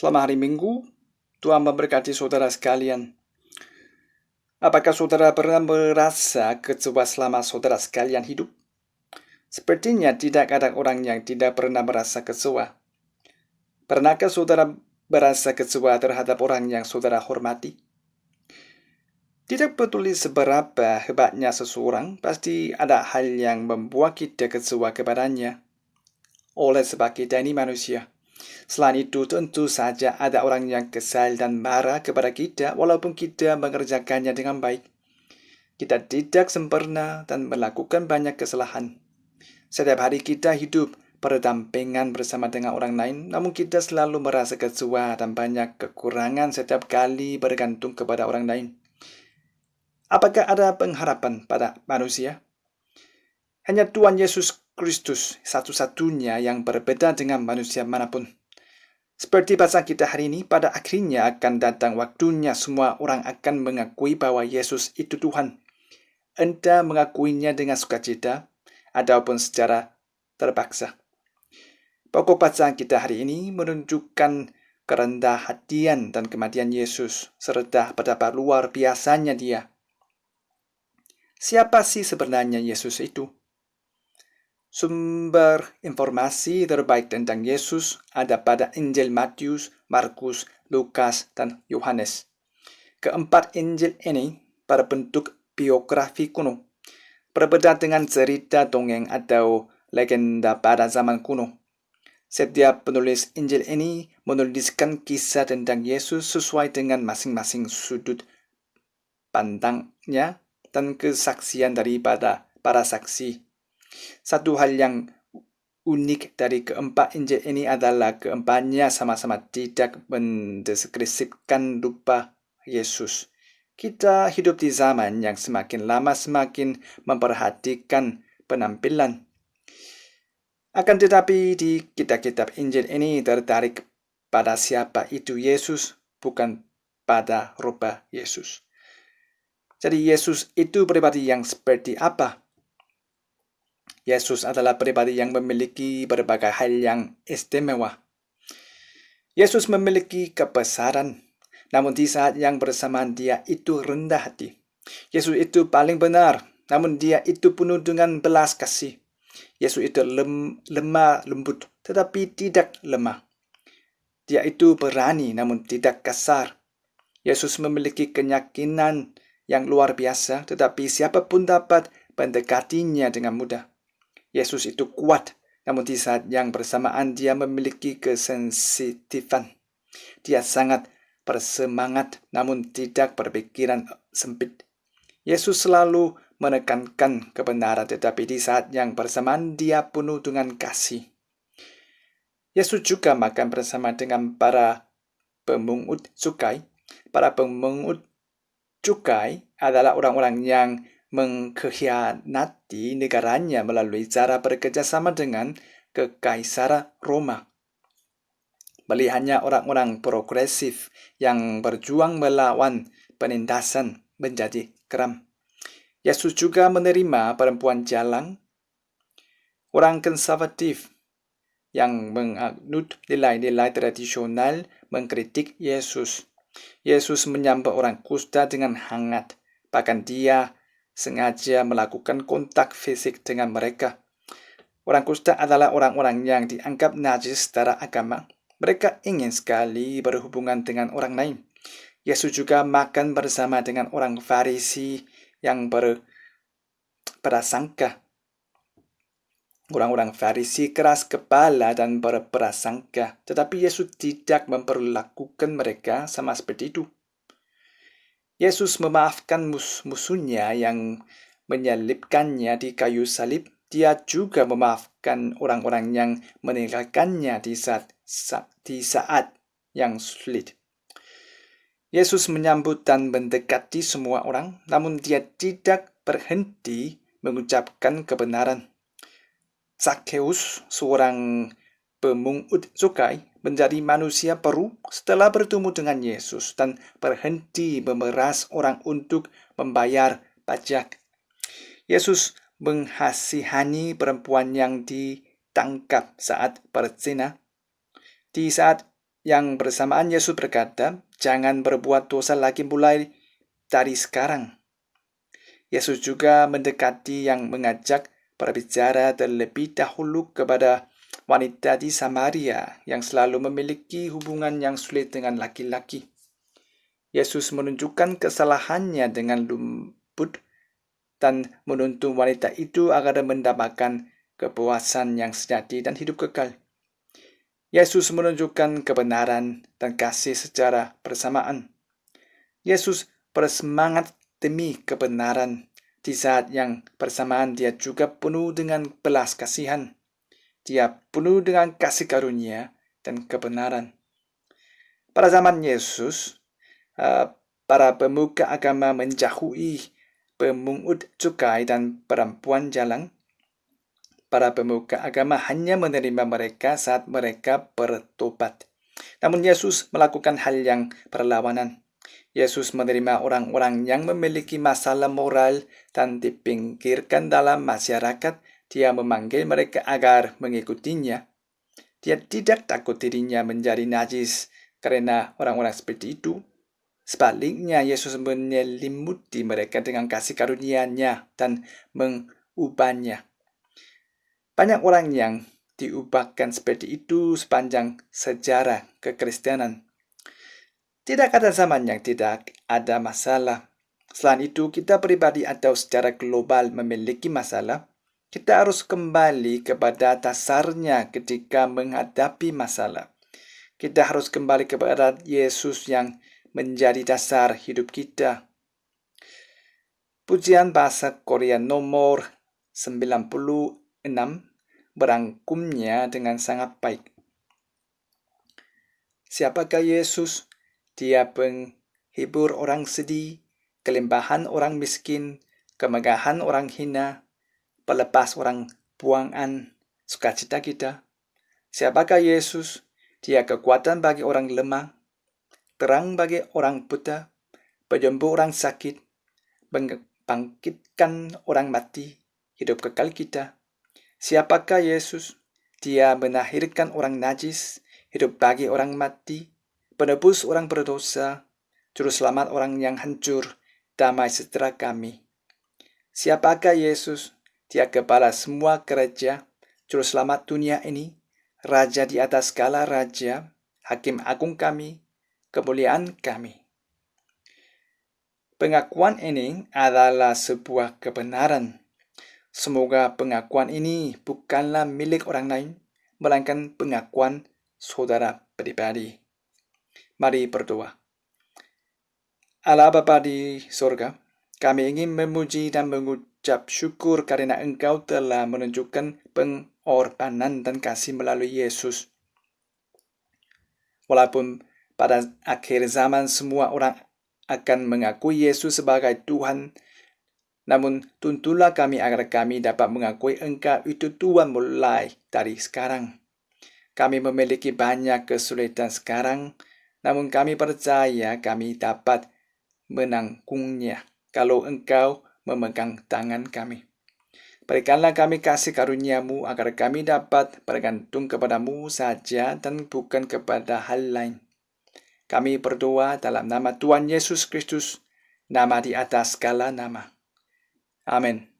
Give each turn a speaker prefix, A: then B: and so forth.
A: Selamat hari Minggu, Tuhan memberkati saudara sekalian. Apakah saudara pernah merasa kecewa selama saudara sekalian hidup? Sepertinya tidak ada orang yang tidak pernah merasa kecewa. Pernahkah saudara merasa kecewa terhadap orang yang saudara hormati? Tidak peduli seberapa hebatnya seseorang, pasti ada hal yang membuat kita kecewa kepadanya. Oleh sebab kita ini manusia. Selain itu, tentu saja ada orang yang kesal dan marah kepada kita walaupun kita mengerjakannya dengan baik. Kita tidak sempurna dan melakukan banyak kesalahan. Setiap hari kita hidup berdampingan bersama dengan orang lain, namun kita selalu merasa kecewa dan banyak kekurangan setiap kali bergantung kepada orang lain. Apakah ada pengharapan pada manusia? Hanya Tuhan Yesus Kristus satu-satunya yang berbeda dengan manusia manapun. Seperti bahasa kita hari ini, pada akhirnya akan datang waktunya semua orang akan mengakui bahwa Yesus itu Tuhan. Entah mengakuinya dengan sukacita ataupun secara terpaksa. Pokok bacaan kita hari ini menunjukkan kerendah hatian dan kematian Yesus serta betapa luar biasanya Dia. Siapa sih sebenarnya Yesus itu? Sumber informasi terbaik tentang Yesus ada pada Injil Matius, Markus, Lukas, dan Yohanes. Keempat Injil ini berbentuk biografi kuno, berbeda dengan cerita dongeng atau legenda pada zaman kuno. Setiap penulis Injil ini menuliskan kisah tentang Yesus sesuai dengan masing-masing sudut pandangnya dan kesaksian daripada para saksi. Satu hal yang unik dari keempat Injil ini adalah keempatnya sama-sama tidak mendeskripsikan rupa Yesus. Kita hidup di zaman yang semakin lama semakin memperhatikan penampilan. Akan tetapi di kitab-kitab Injil ini tertarik pada siapa itu Yesus, bukan pada rupa Yesus. Jadi Yesus itu pribadi yang seperti apa? Yesus adalah pribadi yang memiliki berbagai hal yang istimewa. Yesus memiliki kebesaran, namun di saat yang bersamaan Dia itu rendah hati. Yesus itu paling benar, namun Dia itu penuh dengan belas kasih. Yesus itu lemah lembut, tetapi tidak lemah. Dia itu berani, namun tidak kasar. Yesus memiliki keyakinan yang luar biasa, tetapi siapapun dapat mendekatinya dengan mudah. Yesus itu kuat, namun di saat yang bersamaan Dia memiliki kesensitifan. Dia sangat bersemangat, namun tidak berpikiran sempit. Yesus selalu menekankan kebenaran, tetapi di saat yang bersamaan Dia penuh dengan kasih. Yesus juga makan bersama dengan para pemungut cukai. Para pemungut cukai adalah orang-orang yang mengkhianati negaranya melalui cara bekerja sama dengan Kekaisaran Roma. Melihatnya orang-orang progresif yang berjuang melawan penindasan menjadi geram. Yesus juga menerima perempuan jalang, orang konservatif yang menganut nilai-nilai tradisional mengkritik Yesus. Yesus menyambut orang kusta dengan hangat, bahkan Dia sengaja melakukan kontak fisik dengan mereka. Orang kusta adalah orang-orang yang dianggap najis secara agama. Mereka ingin sekali berhubungan dengan orang lain. Yesus juga makan bersama dengan orang Farisi yang berprasangka. Orang-orang Farisi keras kepala dan berprasangka, tetapi Yesus tidak memperlakukan mereka sama seperti itu. Yesus memaafkan musuhnya yang menyalibkannya di kayu salib. Dia juga memaafkan orang-orang yang meninggalkannya di saat yang sulit. Yesus menyambut dan mendekati semua orang, namun Dia tidak berhenti mengucapkan kebenaran. Zakheus, seorang pemungut cukai, menjadi manusia baru setelah bertemu dengan Yesus dan berhenti memeras orang untuk membayar pajak. Yesus menghasihani perempuan yang ditangkap saat berzina. Di saat yang bersamaan Yesus berkata, jangan berbuat dosa lagi mulai dari sekarang. Yesus juga mendekati yang mengajak berbicara terlebih dahulu kepada wanita di Samaria yang selalu memiliki hubungan yang sulit dengan laki-laki. Yesus menunjukkan kesalahannya dengan lembut dan menuntun wanita itu agar mendapatkan kepuasan yang sejati dan hidup kekal. Yesus menunjukkan kebenaran dan kasih secara bersamaan. Yesus bersemangat demi kebenaran. Di saat yang bersamaan dia juga penuh dengan belas kasihan. Dia penuh dengan kasih karunia dan kebenaran. Pada zaman Yesus, para pemuka agama menjauhi pemungut cukai dan perempuan jalan. Para pemuka agama hanya menerima mereka saat mereka bertobat. Namun Yesus melakukan hal yang berlawanan. Yesus menerima orang-orang yang memiliki masalah moral dan dipinggirkan dalam masyarakat. Dia memanggil mereka agar mengikutinya. Dia tidak takut dirinya menjadi najis karena orang-orang seperti itu. Sebaliknya, Yesus menyelimuti mereka dengan kasih karunia-Nya dan mengubahnya. Banyak orang yang diubahkan seperti itu sepanjang sejarah kekristenan. Tidak ada zaman yang tidak ada masalah. Selain itu, kita pribadi atau secara global memiliki masalah. Kita harus kembali kepada dasarnya ketika menghadapi masalah. Kita harus kembali kepada Yesus yang menjadi dasar hidup kita. Pujian bahasa Korea nomor 96 berangkumnya dengan sangat baik. Siapakah Yesus? Dia penghibur orang sedih, kelimbahan orang miskin, kemegahan orang hina, pelepas orang buangan, sukacita kita. Siapakah Yesus? Dia kekuatan bagi orang lemah, terang bagi orang buta, penyembuh orang sakit, bangkitkan orang mati, hidup kekal kita. Siapakah Yesus? Dia menahirkan orang najis, hidup bagi orang mati, penebus orang berdosa, juru selamat orang yang hancur, damai sejahtera kami. Siapakah Yesus? Dia kepala semua gereja, juru selamat dunia ini, raja di atas segala raja, hakim agung kami, kemuliaan kami. Pengakuan ini adalah sebuah kebenaran. Semoga pengakuan ini bukanlah milik orang lain, melainkan pengakuan saudara pribadi. Mari berdoa. Allah Bapa di surga, kami ingin memuji dan mengucap syukur karena Engkau telah menunjukkan pengorbanan dan kasih melalui Yesus. Walaupun pada akhir zaman semua orang akan mengakui Yesus sebagai Tuhan, namun tuntunlah kami agar kami dapat mengakui Engkau itu Tuhan mulai dari sekarang. Kami memiliki banyak kesulitan sekarang, namun kami percaya kami dapat menanggungnya kalau Engkau memegang tangan kami. Berikanlah kami kasih karunia-Mu agar kami dapat bergantung kepada-Mu saja dan bukan kepada hal lain. Kami berdoa dalam nama Tuhan Yesus Kristus, nama di atas segala nama. Amin.